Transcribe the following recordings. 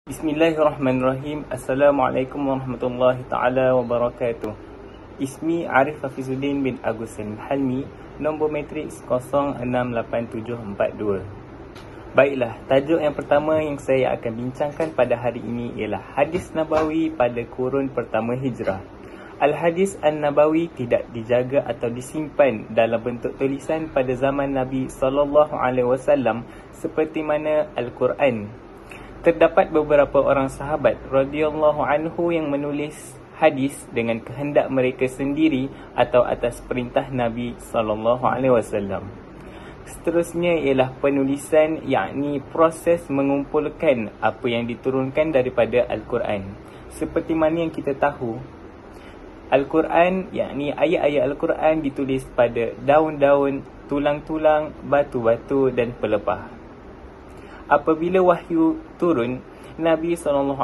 Bismillahirrahmanirrahim. Assalamualaikum warahmatullahi ta'ala wabarakatuh. Ismi Arif Hafizuddin bin Agus Salim Halmi. Nombor matriks 068742. Baiklah, tajuk yang pertama yang saya akan bincangkan pada hari ini ialah Hadis Nabawi pada kurun pertama Hijrah. Al-Hadis An-Nabawi tidak dijaga atau disimpan dalam bentuk tulisan pada zaman Nabi SAW seperti mana Al-Quran. Terdapat beberapa orang sahabat radhiyallahu anhu yang menulis hadis dengan kehendak mereka sendiri atau atas perintah Nabi SAW. Seterusnya ialah penulisan, yakni proses mengumpulkan apa yang diturunkan daripada Al-Quran. Seperti mana yang kita tahu, Al-Quran, yakni ayat-ayat Al-Quran ditulis pada daun-daun, tulang-tulang, batu-batu dan pelepah. Apabila wahyu turun, Nabi SAW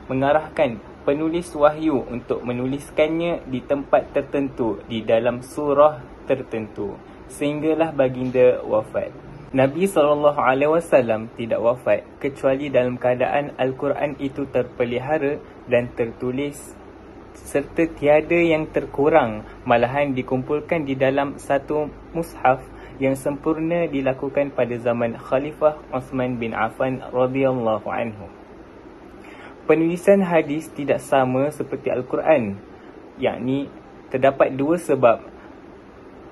mengarahkan penulis wahyu untuk menuliskannya di tempat tertentu di dalam surah tertentu sehinggalah baginda wafat. Nabi SAW tidak wafat kecuali dalam keadaan Al-Quran itu terpelihara dan tertulis serta tiada yang terkurang, malahan dikumpulkan di dalam satu mushaf yang sempurna dilakukan pada zaman Khalifah Uthman bin Affan radhiyallahu anhu. Penulisan hadis tidak sama seperti Al-Quran, yakni terdapat dua sebab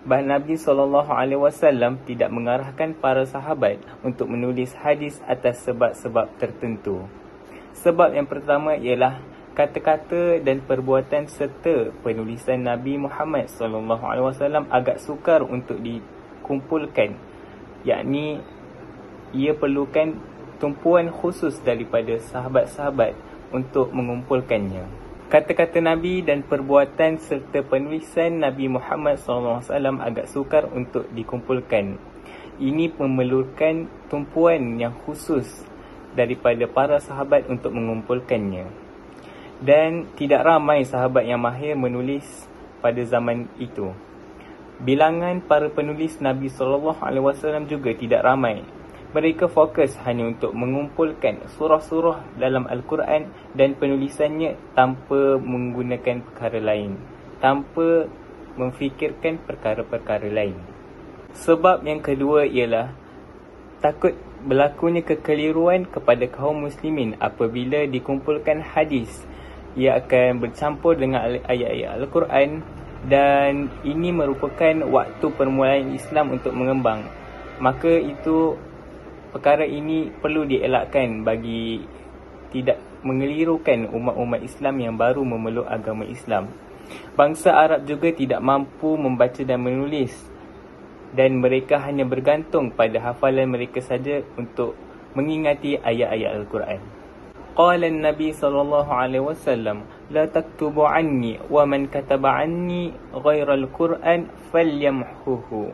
bahawa Nabi SAW tidak mengarahkan para sahabat untuk menulis hadis atas sebab-sebab tertentu. Sebab yang pertama ialah kata-kata dan perbuatan serta penulisan Nabi Muhammad SAW agak sukar untuk dikumpulkan, yakni ia perlukan tumpuan khusus daripada sahabat-sahabat untuk mengumpulkannya. Kata-kata Nabi dan perbuatan serta penulisan Nabi Muhammad SAW agak sukar untuk dikumpulkan. Ini memerlukan tumpuan yang khusus daripada para sahabat untuk mengumpulkannya. Dan tidak ramai sahabat yang mahir menulis pada zaman itu. Bilangan para penulis Nabi SAW juga tidak ramai. Mereka fokus hanya untuk mengumpulkan surah-surah dalam Al-Quran dan penulisannya tanpa menggunakan perkara lain, tanpa memfikirkan perkara-perkara lain. Sebab yang kedua ialah takut berlakunya kekeliruan kepada kaum muslimin apabila dikumpulkan hadis. Ia akan bercampur dengan ayat-ayat Al-Quran dan ini merupakan waktu permulaan Islam untuk mengembang. Maka itu, perkara ini perlu dielakkan bagi tidak mengelirukan umat-umat Islam yang baru memeluk agama Islam. Bangsa Arab juga tidak mampu membaca dan menulis dan mereka hanya bergantung pada hafalan mereka saja untuk mengingati ayat-ayat Al-Quran. Qala an-Nabi sallallahu alaihi wasallam, la taktubu anni wa man kataba anni ghaira al-Quran falyamhuhu.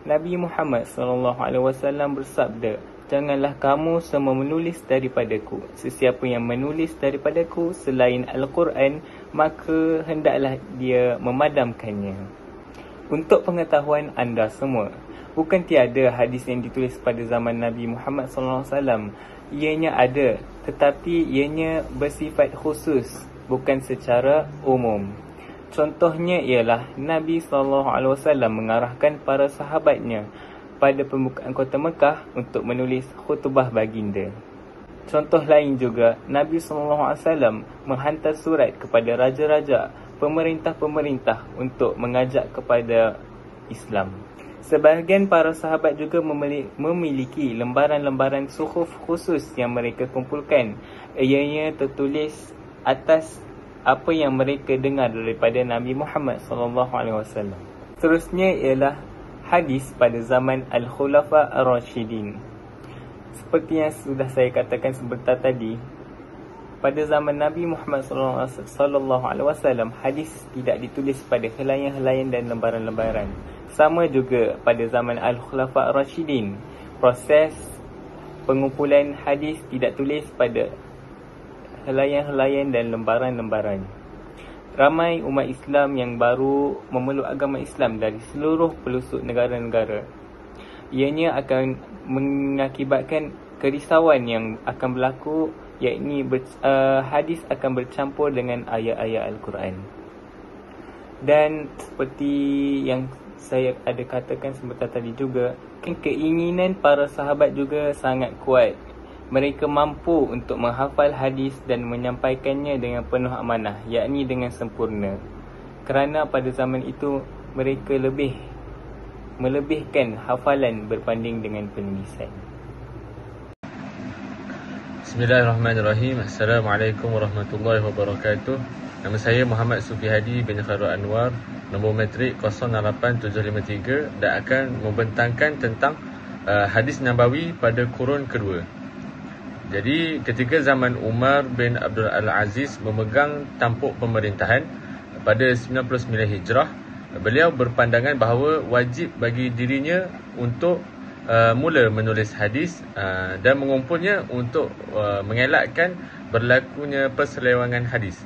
Nabi Muhammad sallallahu alaihi wasallam bersabda, janganlah kamu semua menulis daripadaku. Sesiapa yang menulis daripadaku selain Al-Quran, maka hendaklah dia memadamkannya. Untuk pengetahuan anda semua, bukan tiada hadis yang ditulis pada zaman Nabi Muhammad SAW. Ianya ada, tetapi ianya bersifat khusus, bukan secara umum. Contohnya ialah Nabi SAW mengarahkan para sahabatnya pada pembukaan kota Mekah untuk menulis khutbah baginda. Contoh lain juga, Nabi SAW menghantar surat kepada raja-raja, pemerintah-pemerintah untuk mengajak kepada Islam. Sebahagian para sahabat juga memiliki lembaran-lembaran suhuf khusus yang mereka kumpulkan. Ianya tertulis atas apa yang mereka dengar daripada Nabi Muhammad SAW. Seterusnya ialah hadis pada zaman Al-Khulafa Ar-Rashidin. Seperti yang sudah saya katakan sebentar tadi, pada zaman Nabi Muhammad SAW, hadis tidak ditulis pada helaian-helaian dan lembaran-lembaran. Sama juga pada zaman Al-Khulafa Ar-Rashidin, proses pengumpulan hadis tidak tulis pada helaian-helaian dan lembaran-lembaran. Ramai umat Islam yang baru memeluk agama Islam dari seluruh pelosok negara-negara. Ianya akan mengakibatkan kerisauan yang akan berlaku, yakni hadis akan bercampur dengan ayat-ayat Al-Quran. Dan seperti yang saya ada katakan sebentar tadi juga, keinginan para sahabat juga sangat kuat. Mereka mampu untuk menghafal hadis dan menyampaikannya dengan penuh amanah, yakni dengan sempurna. Kerana pada zaman itu mereka melebihkan hafalan berbanding dengan penulisan. Bismillahirrahmanirrahim. Assalamualaikum warahmatullahi wabarakatuh. Nama saya Muhammad Sufi Hadi bin Khairul Anwar, nombor matrik 08753, dan akan membentangkan tentang hadis Nabawi pada kurun kedua. Jadi ketika zaman Umar bin Abdul Aziz memegang tampuk pemerintahan pada 99 Hijrah, beliau berpandangan bahawa wajib bagi dirinya untuk mula menulis hadis dan mengumpulnya untuk mengelakkan berlakunya perselewangan hadis.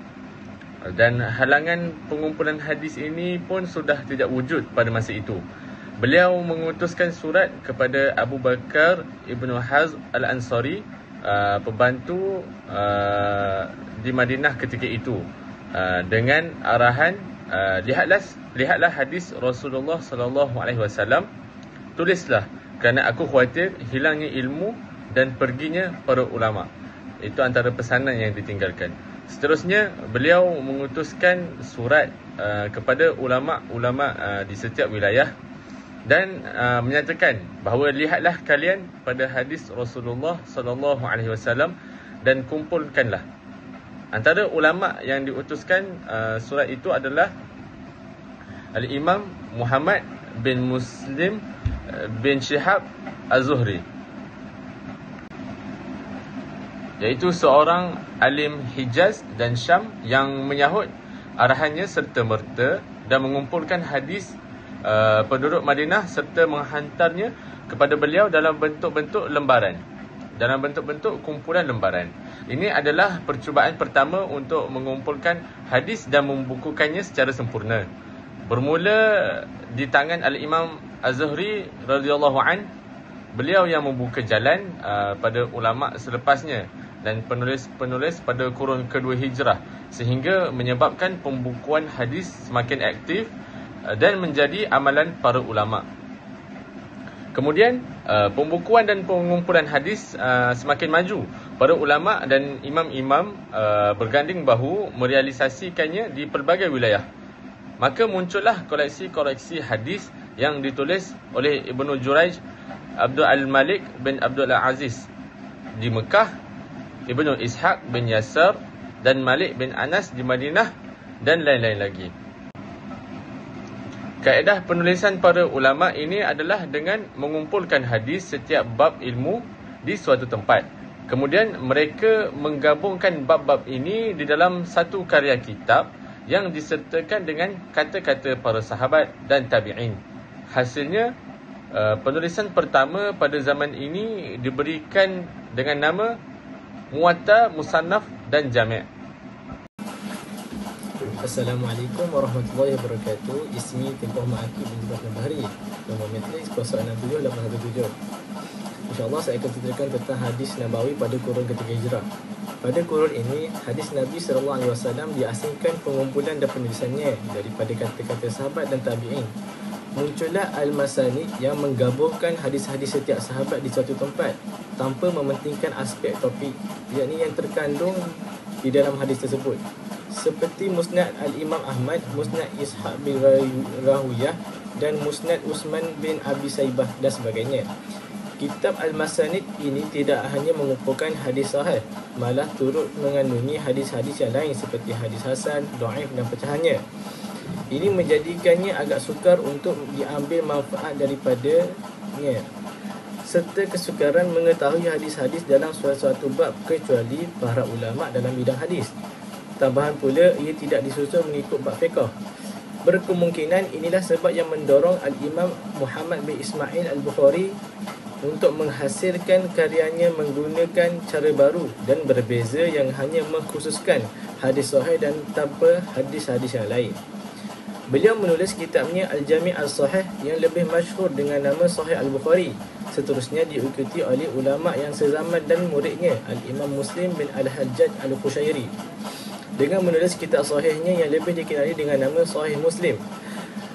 Dan halangan pengumpulan hadis ini pun sudah tidak wujud pada masa itu. Beliau mengutuskan surat kepada Abu Bakar Ibnu Hazm Al-Ansari, pembantu di Madinah ketika itu, dengan arahan, lihatlah hadis Rasulullah sallallahu alaihi wasallam, tulislah, kerana aku khawatir hilangnya ilmu dan perginya para ulama. Itu antara pesanan yang ditinggalkan. Seterusnya, beliau mengutuskan surat kepada ulama-ulama di setiap wilayah dan menyatakan bahawa lihatlah kalian pada hadis Rasulullah sallallahu alaihi wasallam dan kumpulkanlah. Antara ulama yang diutuskan surat itu adalah Al-Imam Muhammad bin Muslim bin Shihab Az-Zuhri, iaitu seorang alim Hijaz dan Syam yang menyahut arahannya serta-merta dan mengumpulkan hadis penduduk Madinah serta menghantarnya kepada beliau dalam bentuk-bentuk lembaran, dalam bentuk-bentuk kumpulan lembaran. Ini adalah percubaan pertama untuk mengumpulkan hadis dan membukukannya secara sempurna. Bermula di tangan Al-Imam Az-Zuhri radhiyallahu an, beliau yang membuka jalan pada ulama selepasnya dan penulis-penulis pada kurun kedua hijrah, sehingga menyebabkan pembukuan hadis semakin aktif dan menjadi amalan para ulama. Kemudian pembukuan dan pengumpulan hadis semakin maju. Para ulama dan imam-imam berganding bahu merealisasikannya di pelbagai wilayah. Maka muncullah koleksi-koleksi hadis yang ditulis oleh Ibnu Jurayj, Abdul Al-Malik bin Abdul Aziz di Mekah, Ibnu Ishaq bin Yasar dan Malik bin Anas di Madinah, dan lain-lain lagi. Kaedah penulisan para ulama ini adalah dengan mengumpulkan hadis setiap bab ilmu di suatu tempat. Kemudian mereka menggabungkan bab-bab ini di dalam satu karya kitab yang disertakan dengan kata-kata para sahabat dan tabi'in. Hasilnya, penulisan pertama pada zaman ini diberikan dengan nama Muwatta, Musannaf dan Jami'. Assalamualaikum warahmatullahi wabarakatuh. Ismi Timpoh Ma'aki bin Ibrahim Bahri, nombor matrik 067817. InsyaAllah saya akan ceritakan tentang hadis Nabawi pada kurun ketiga hijrah. Pada kurun ini, hadis Nabi SAW diasingkan pengumpulan dan penulisannya daripada kata-kata sahabat dan tabi'in. Muncullah Al-Masanid yang menggabungkan hadis-hadis setiap sahabat di suatu tempat tanpa mementingkan aspek topik, yakni yang terkandung di dalam hadis tersebut, seperti Musnad Al-Imam Ahmad, Musnad Ishaq bin Rahuyah dan Musnad Utsman bin Abi Saibah dan sebagainya. Kitab Al-Masanid ini tidak hanya mengumpulkan hadis sahih, malah turut mengandungi hadis-hadis yang lain seperti hadis hasan, dhaif dan pecahannya. Ini menjadikannya agak sukar untuk diambil manfaat daripadanya, serta kesukaran mengetahui hadis-hadis dalam suatu bab kecuali para ulama dalam bidang hadis. Tambahan pula, ia tidak disusun mengikut bab fiqh. Berkemungkinan inilah sebab yang mendorong Al-Imam Muhammad bin Ismail Al-Bukhari untuk menghasilkan karyanya menggunakan cara baru dan berbeza yang hanya mengkhususkan hadis sahih dan tanpa hadis-hadis yang lain. Beliau menulis kitabnya Al-Jami' Al-Sahih yang lebih masyhur dengan nama Sahih Al-Bukhari, seterusnya diikuti oleh ulama yang sezaman dan muridnya Al-Imam Muslim bin Al-Hajjaj Al-Qushairi dengan menulis kitab sahihnya yang lebih dikenali dengan nama Sahih Muslim.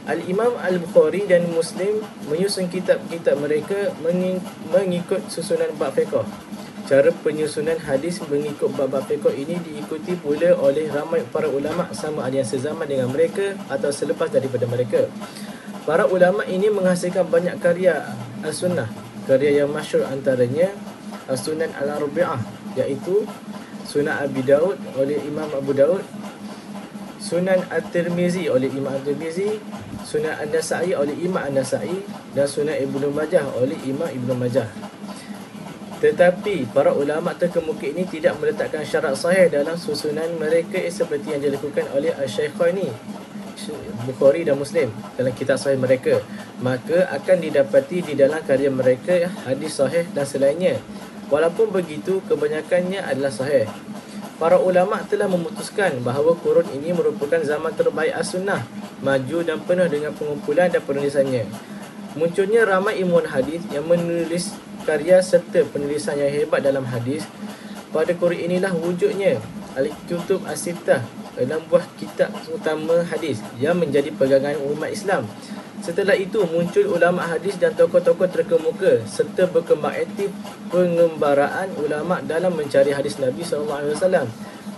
Al-Imam Al-Bukhari dan Muslim menyusun kitab-kitab mereka mengikut susunan bab fiqh. Cara penyusunan hadis mengikut bab-bab fiqh ini diikuti pula oleh ramai para ulama sama ada yang sezaman dengan mereka atau selepas daripada mereka. Para ulama ini menghasilkan banyak karya As-Sunnah. Karya yang masyhur antaranya As-Sunan Al-Arbi'ah, iaitu Sunan Abi Daud oleh Imam Abu Daud, Sunan At-Tirmizi oleh Imam At-Tirmizi, Sunan An-Nasa'i oleh Imam An-Nasa'i dan Sunan Ibnu Majah oleh Imam Ibnu Majah. Tetapi para ulama terkemuka ini tidak meletakkan syarat sahih dalam susunan mereka seperti yang dilakukan oleh Asy-Syaikhaini Bukhari dan Muslim dalam kitab sahih mereka. Maka akan didapati di dalam karya mereka hadis sahih dan selainnya. Walaupun begitu, kebanyakannya adalah sahih. Para ulama telah memutuskan bahawa kurun ini merupakan zaman terbaik As-Sunnah, maju dan penuh dengan pengumpulan dan penulisannya. Munculnya ramai ilmuwan hadis yang menulis karya serta penulisan yang hebat dalam hadis. Pada kurun inilah wujudnya Al-Kutub As-Sittah, 6 buah kitab utama hadis yang menjadi pegangan umat Islam. Setelah itu muncul ulama hadis dan tokoh-tokoh terkemuka serta berkembang aktif pengembaraan ulama dalam mencari hadis Nabi SAW.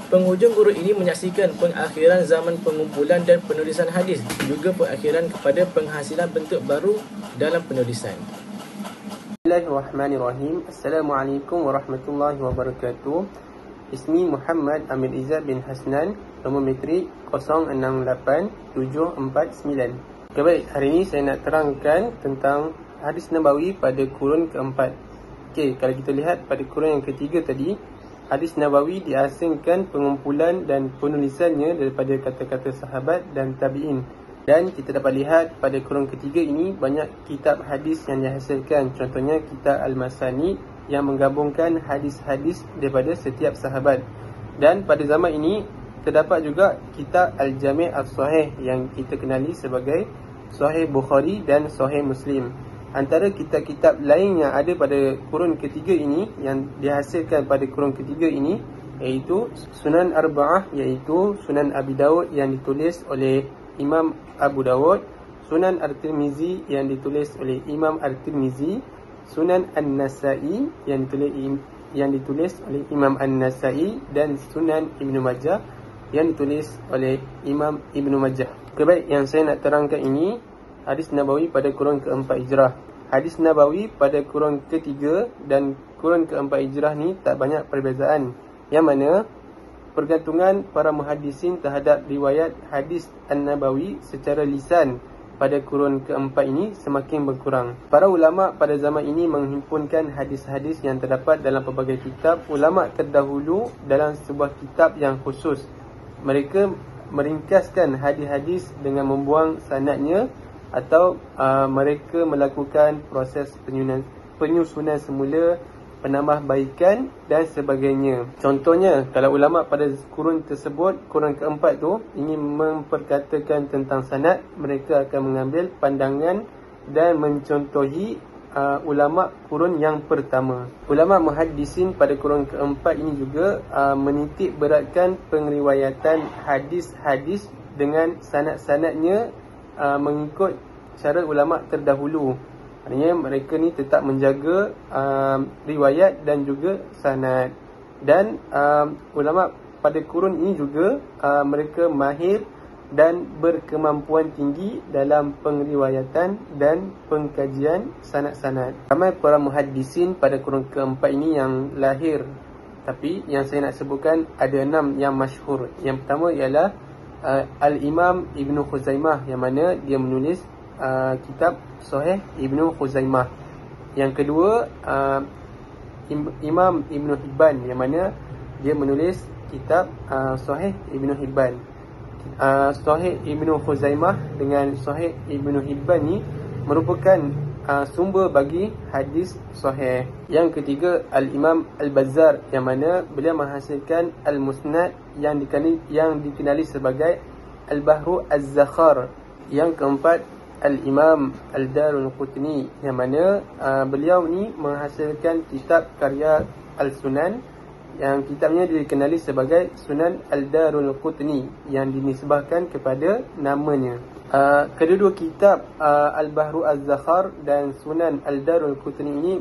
Penghujung kurun ini menyaksikan pengakhiran zaman pengumpulan dan penulisan hadis, juga pengakhiran kepada penghasilan bentuk baru dalam penulisan. Bismillahirrahmanirrahim. Assalamualaikum warahmatullahi wabarakatuh. Ismi Muhammad Amir Izzat bin Hasnan, nombor metrik 068749. Baik, hari ini saya nak terangkan tentang hadis Nabawi pada kurun keempat. Okey, kalau kita lihat pada kurun yang ketiga tadi, hadis Nabawi diasingkan pengumpulan dan penulisannya daripada kata-kata sahabat dan tabi'in. Dan kita dapat lihat pada kurun ketiga ini banyak kitab hadis yang dihasilkan. Contohnya kitab Al-Masani yang menggabungkan hadis-hadis daripada setiap sahabat. Dan pada zaman ini terdapat juga kitab Al-Jami' As-Sahih yang kita kenali sebagai Sahih Bukhari dan Sahih Muslim. Antara kitab-kitab lain yang ada pada kurun ketiga ini, yang dihasilkan pada kurun ketiga ini, iaitu Sunan Arba'ah, iaitu Sunan Abi Daud yang ditulis oleh Imam Abu Daud, Sunan At-Tirmizi yang ditulis oleh Imam At-Tirmizi, Sunan An-Nasa'i yang ditulis oleh Imam An-Nasa'i, dan Sunan Ibnu Majah yang ditulis oleh Imam Ibnu Majah. Baik, yang saya nak terangkan ini hadis Nabawi pada kurun keempat Hijrah. Hadis Nabawi pada kurun ketiga dan kurun keempat Hijrah ni tak banyak perbezaan, yang mana pergantungan para muhaddisin terhadap riwayat hadis An-Nabawi secara lisan pada kurun keempat ini semakin berkurang. Para ulama pada zaman ini menghimpunkan hadis-hadis yang terdapat dalam pelbagai kitab ulama terdahulu dalam sebuah kitab yang khusus. Mereka meringkaskan hadis-hadis dengan membuang sanadnya, atau mereka melakukan proses penyusunan semula, penambahbaikan dan sebagainya. Contohnya, kalau ulama pada kurun tersebut, kurun keempat tu, ingin memperkatakan tentang sanad, mereka akan mengambil pandangan dan mencontohi ulama kurun yang pertama. Ulama muhaddisin pada kurun keempat ini juga menitik beratkan pengriwayatan hadis-hadis dengan sanad-sanadnya mengikut cara ulama terdahulu. Artinya mereka ni tetap menjaga riwayat dan juga sanad. Dan ulama pada kurun ini juga mereka mahir dan berkemampuan tinggi dalam pengriwayatan dan pengkajian sanad-sanad. Ramai para muhaddisin pada kurun keempat ini yang lahir, tapi yang saya nak sebutkan ada 6 yang masyhur. Yang pertama ialah Al-Imam Ibnu Khuzaimah, yang mana dia menulis kitab Sahih Ibnu Khuzaimah. Yang kedua Imam Ibnu Hibban, yang mana dia menulis kitab Sahih Ibnu Hibban. Sahih Ibnu Khuzaimah dengan Sahih Ibnu Hibban ni merupakan sumber bagi hadis sahih. Yang ketiga Al-Imam Al-Bazzar, yang mana beliau menghasilkan Al-Musnad yang dikenali sebagai Al-Bahru Az-Zakhar. Yang keempat Al-Imam Al-Darulqutni, yang mana beliau ni menghasilkan kitab karya Al-Sunan, yang kitabnya dikenali sebagai Sunan Al-Darulqutni yang dinisbahkan kepada namanya. Kedua-dua kitab Al-Bahru Az-Zakhar dan Sunan Al-Darulqutni ini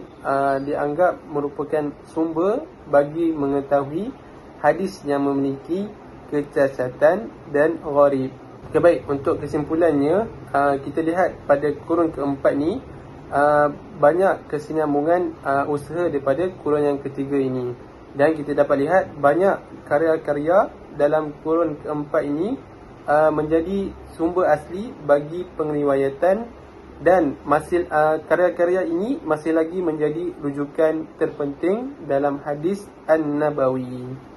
dianggap merupakan sumber bagi mengetahui hadis yang memiliki kecacatan dan gharib. Okay, baik, untuk kesimpulannya, kita lihat pada kurun keempat ni banyak kesinambungan usaha daripada kurun yang ketiga ini, dan kita dapat lihat banyak karya-karya dalam kurun keempat ini menjadi sumber asli bagi pengriwayatan, dan karya-karya ini masih lagi menjadi rujukan terpenting dalam hadis An-Nabawi.